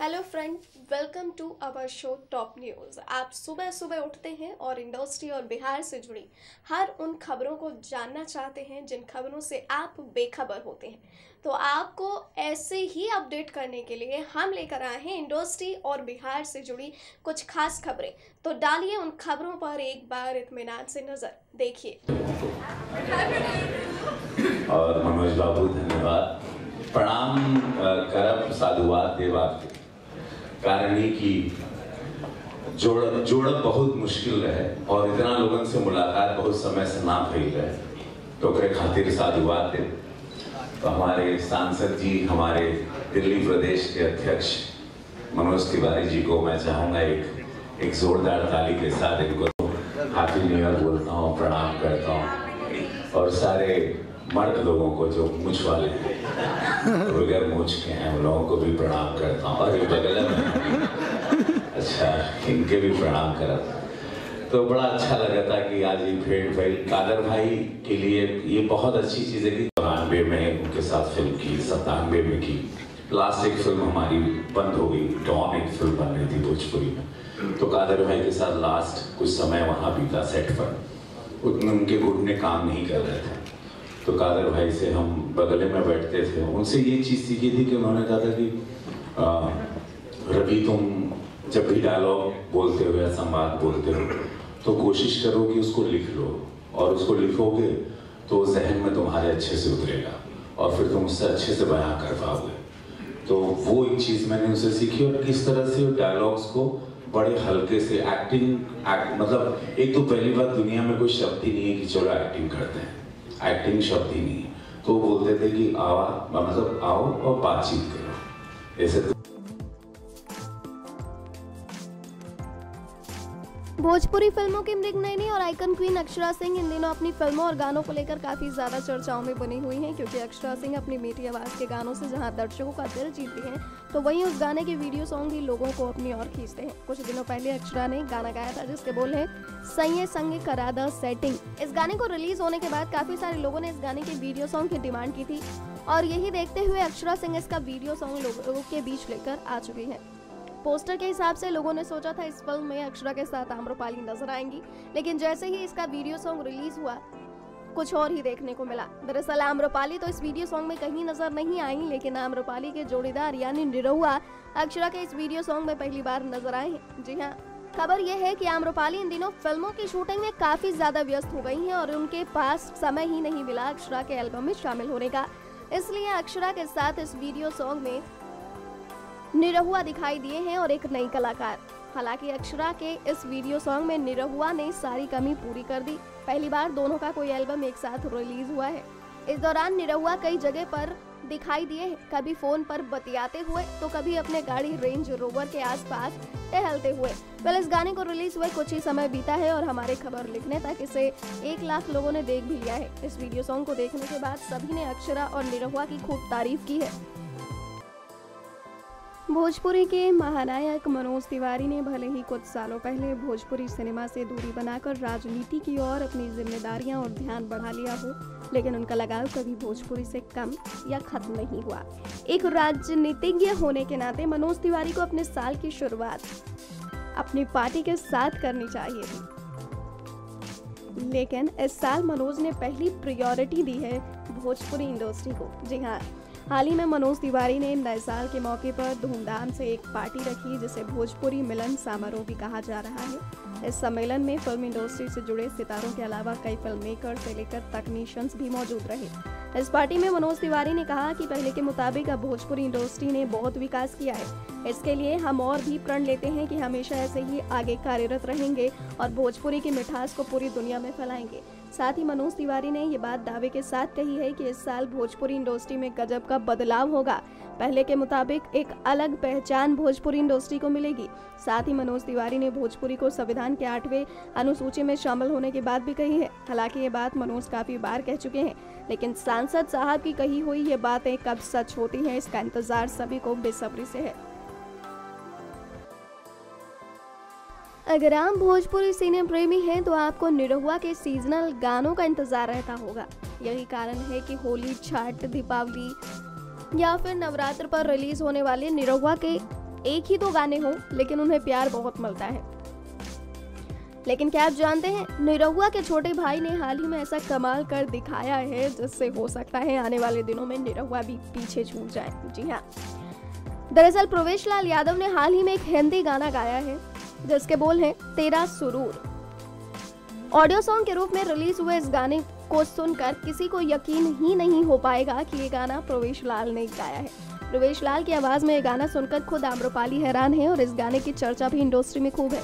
Hello friend, welcome to our show top news. आप सुबह सुबह उठते हैं और इंडस्ट्री और बिहार से जुड़ी हर उन खबरों को जानना चाहते हैं जिन खबरों से आप बेखबर होते हैं। तो आपको ऐसे ही अपडेट करने के लिए हम लेकर आए हैं इंडस्ट्री और बिहार से जुड़ी कुछ खास खबरें। तो डालिए उन खबरों पर एक बार इत्मीनान से नजर। देखिए। और मनोज बाबू धन्यवाद, प्रणाम करब साधुवाद देवाद के कारण ही कि जोड़ब बहुत मुश्किल रहे और इतना लोगन से मुलाकात बहुत समय से ना भइल रहे, तो ओकरे खातिर साधुवाद दे। तो हमारे सांसद जी, हमारे दिल्ली प्रदेश के अध्यक्ष मनोज तिवारी जी को मैं चाहूँगा एक जोरदार ताली के साथ इनको हैप्पी न्यू ईयर बोलता हूँ, प्रणाम करता हूँ। और सारे मर्द लोगों को जो मूछ वाले हैं, बगैर मूछ के हैं, उन लोगों को भी प्रणाम करता हूँ। और ये बगल में अच्छा, इनके भी प्रणाम करा। तो बड़ा अच्छा लगा था कि आज ये भेंट भाई कादर भाई के लिए ये बहुत अच्छी चीज़ है कि 94 में उनके साथ फिल्म की, 97 में की। लास्ट एक फिल्म हमारी बंद हो गई, डॉन एक फिल्म बन रही थी भोजपुरी में, तो कादर भाई के साथ लास्ट कुछ समय वहाँ बीता सेट पर। उतने उनके घुटने काम नहीं कर रहे थे, तो कादर भाई से हम बगले में बैठते थे। उनसे ये चीज़ सीखी थी कि उन्होंने कहा था कि रवि, तुम जब भी डायलॉग बोलते हो या संवाद बोलते हो तो कोशिश करो कि उसको लिख लो, और उसको लिखोगे तो जहन में तुम्हारे अच्छे से उतरेगा और फिर तुम उससे अच्छे से बयां कर पाओगे। तो वो एक चीज़ मैंने उनसे सीखी, और किस तरह से डायलॉग्स को बड़े हल्के से मतलब एक तो पहली बात, दुनिया में कोई शब्द ही नहीं है कि चलो एक्टिंग करते हैं, एक्टिंग शब्द ही नहीं है। तो वो बोलते थे कि आओ और बातचीत करो। ऐसे भोजपुरी फिल्मों की मृग नयनी और आइकन क्वीन अक्षरा सिंह इन दिनों अपनी फिल्मों और गानों को लेकर काफी ज्यादा चर्चाओं में बनी हुई हैं, क्योंकि अक्षरा सिंह अपनी मीठी आवाज के गानों से जहां दर्शकों का दिल जीतती हैं, तो वहीं उस गाने के वीडियो सॉन्ग भी लोगों को अपनी ओर खींचते हैं। कुछ दिनों पहले अक्षरा ने गाना गाया था जिसके बोल हैं सैये संगे करा द सेटिंग। इस गाने को रिलीज होने के बाद काफी सारे लोगों ने इस गाने के वीडियो सॉन्ग की डिमांड की थी, और यही देखते हुए अक्षरा सिंह इसका वीडियो सॉन्ग लोगों के बीच लेकर आ चुकी है। पोस्टर के हिसाब से लोगों ने सोचा था इस फिल्म में अक्षरा के साथ आम्रपाली नजर आएंगी, लेकिन जैसे ही इसका वीडियो सॉन्ग रिलीज हुआ कुछ और ही देखने को मिला। दरअसल आम्रपाली तो इस वीडियो सॉन्ग में कहीं नजर नहीं आई, लेकिन आम्रपाली के जोड़ीदार यानी निरहुआ अक्षरा के इस वीडियो सॉन्ग में पहली बार नजर आए हैं। जी हाँ, खबर यह है कि आम्रपाली इन दिनों फिल्मों की शूटिंग में काफी ज्यादा व्यस्त हो गई हैं और उनके पास समय ही नहीं मिला अक्षरा के एल्बम में शामिल होने का, इसलिए अक्षरा के साथ इस वीडियो सॉन्ग में निरहुआ दिखाई दिए हैं और एक नई कलाकार। हालांकि अक्षरा के इस वीडियो सॉन्ग में निरहुआ ने सारी कमी पूरी कर दी। पहली बार दोनों का कोई एल्बम एक साथ रिलीज हुआ है। इस दौरान निरहुआ कई जगह पर दिखाई दिए हैं, कभी फोन पर बतियाते हुए तो कभी अपने गाड़ी रेंज रोवर के आसपास टहलते हुए। इस गाने को रिलीज हुए कुछ ही समय बीता है और हमारे खबर लिखने तक इसे 1 लाख लोगों ने देख भी लिया है। इस वीडियो सॉन्ग को देखने के बाद सभी ने अक्षरा और निरहुआ की खूब तारीफ की है। भोजपुरी के महानायक मनोज तिवारी ने भले ही कुछ सालों पहले भोजपुरी सिनेमा से दूरी बनाकर राजनीति की ओर अपनी जिम्मेदारियां और ध्यान बढ़ा लिया हो, लेकिन उनका लगाव कभी भोजपुरी से कम या खत्म नहीं हुआ। एक राजनीतिज्ञ होने के नाते मनोज तिवारी को अपने साल की शुरुआत अपनी पार्टी के साथ करनी चाहिए थी, लेकिन इस साल मनोज ने पहली प्रायोरिटी दी है भोजपुरी इंडस्ट्री को। जी हाँ, हाल ही में मनोज तिवारी ने नए साल के मौके पर धूमधाम से एक पार्टी रखी जिसे भोजपुरी मिलन समारोह भी कहा जा रहा है। इस सम्मेलन में फिल्म इंडस्ट्री से जुड़े सितारों के अलावा कई फिल्म मेकर से लेकर तकनीशियंस भी मौजूद रहे। इस पार्टी में मनोज तिवारी ने कहा कि पहले के मुताबिक अब भोजपुरी इंडस्ट्री ने बहुत विकास किया है। इसके लिए हम और भी प्रण लेते हैं कि हमेशा ऐसे ही आगे कार्यरत रहेंगे और भोजपुरी की मिठास को पूरी दुनिया में फैलाएंगे। साथ ही मनोज तिवारी ने ये बात दावे के साथ कही है कि इस साल भोजपुरी इंडस्ट्री में गजब का बदलाव होगा। पहले के मुताबिक एक अलग पहचान भोजपुरी इंडस्ट्री को मिलेगी। साथ ही मनोज तिवारी ने भोजपुरी को संविधान के 8वें अनुसूची में शामिल होने की बात भी कही है। हालांकि ये बात मनोज काफी बार कह चुके हैं, लेकिन सांसद साहब की कही हुई ये बातें कब सच होती हैं, इसका इंतजार सभी को बेसब्री से है। अगर आप भोजपुरी सिने प्रेमी हैं तो आपको निरहुआ के सीजनल गानों का इंतजार रहता होगा। यही कारण है कि होली, छठ, दीपावली या फिर नवरात्र पर रिलीज होने वाले निरहुआ के एक ही दो गाने हों, लेकिन उन्हें प्यार बहुत मिलता है। लेकिन क्या आप जानते हैं, निरहुआ के छोटे भाई ने हाल ही में ऐसा कमाल कर दिखाया है जिससे हो सकता है आने वाले दिनों में निरहुआ भी पीछे छूट जाए। जी हाँ, दरअसल प्रवेश लाल यादव ने हाल ही में एक हिंदी गाना गाया है जिसके बोल हैं तेरा सुरूर। ऑडियो सॉन्ग के रूप में रिलीज हुए इस गाने को सुनकर किसी को यकीन ही नहीं हो पाएगा कि ये गाना प्रवेश लाल ने गाया है। प्रवेश लाल की आवाज में ये गाना सुनकर खुद आम्रपाली हैरान है और इस गाने की चर्चा भी इंडस्ट्री में खूब है।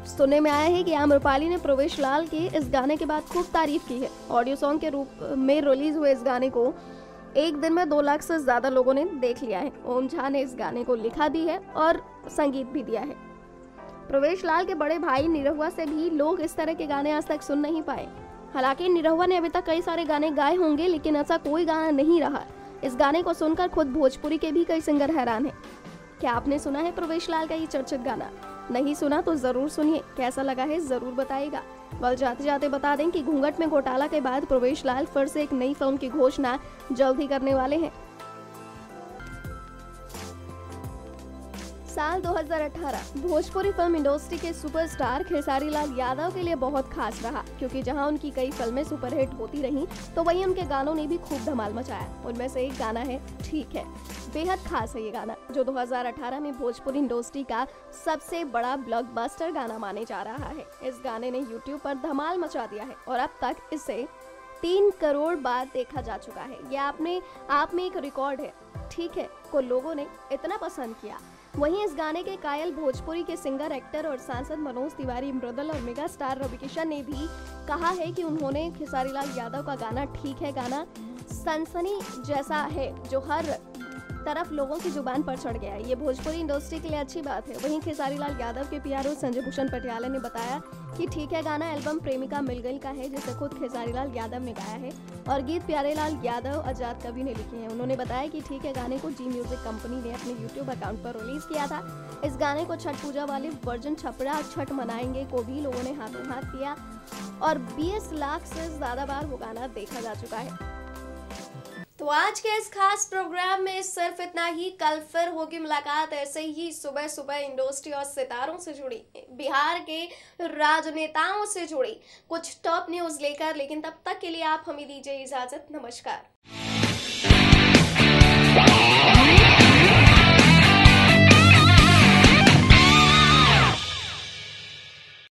सुनने में आया है कि आम्रपाली ने प्रवेश लाल के इस गाने के बाद खूब तारीफ की है। ऑडियो सॉन्ग के रूप में रिलीज हुए इस गाने को एक दिन में 2 लाख से ज्यादा लोगों ने देख लिया है। ओम झा ने इस गाने को लिखा भी है और संगीत भी दिया है। प्रवेश लाल के बड़े भाई निरहुआ से भी लोग इस तरह के गाने आज तक सुन नहीं पाए। हालांकि निरहुआ ने अभी तक कई सारे गाने गाए होंगे, लेकिन ऐसा कोई गाना नहीं रहा। इस गाने को सुनकर खुद भोजपुरी के भी कई सिंगर हैरान हैं। क्या आपने सुना है प्रवेश लाल का ये चर्चित गाना? नहीं सुना तो जरूर सुनिए, कैसा लगा है जरूर बताइएगा। बल जाते जाते बता दें कि घूंघट में घोटाला के बाद प्रवेश लाल फिर से एक नई फिल्म की घोषणा जल्द ही करने वाले हैं। साल 2018 भोजपुरी फिल्म इंडस्ट्री के सुपरस्टार खेसारी लाल यादव के लिए बहुत खास रहा, क्योंकि जहां उनकी कई फिल्में सुपरहिट होती रहीं, तो वहीं उनके गानों ने भी खूब धमाल मचाया। उनमें से एक गाना है ठीक है। बेहद खास है ये गाना, जो 2018 में भोजपुरी इंडस्ट्री का सबसे बड़ा ब्लॉकबस्टर गाना माने जा रहा है। इस गाने ने यूट्यूब पर धमाल मचा दिया है और अब तक इसे 3 करोड़ बार देखा जा चुका है। यह आप में एक रिकॉर्ड है। ठीक है को लोगों ने इतना पसंद किया। वहीं इस गाने के कायल भोजपुरी के सिंगर, एक्टर और सांसद मनोज तिवारी, मृदल और मेगा स्टार रवि किशन ने भी कहा है कि उन्होंने खेसारी लाल यादव का गाना ठीक है गाना सनसनी जैसा है, जो हर तरफ लोगों की जुबान पर चढ़ गया है। ये भोजपुरी इंडस्ट्री के लिए अच्छी बात है। वहीं खेसारी लाल यादव के पीआरओ संजय भूषण पटियाला ने बताया कि ठीक है गाना एल्बम प्रेमिका मिल गई का है, जिसे खुद खेसारी लाल यादव ने गाया है और गीत प्यारे लाल यादव आजाद कवि ने लिखे हैं। उन्होंने बताया कि ठीक है गाने को जी म्यूजिक कंपनी ने अपने यूट्यूब अकाउंट पर रिलीज किया था। इस गाने को छठ पूजा वाले वर्जन छपरा छठ मनाएंगे को भी लोगों ने हाथों हाथ किया और 20 लाख से ज्यादा बार वो गाना देखा जा चुका है। तो आज के इस खास प्रोग्राम में सिर्फ इतना ही। कल फिर होगी मुलाकात ऐसे ही सुबह सुबह इंडस्ट्री और सितारों से जुड़ी, बिहार के राजनेताओं से जुड़ी कुछ टॉप न्यूज लेकर। लेकिन तब तक के लिए आप हमें दीजिए इजाजत। नमस्कार।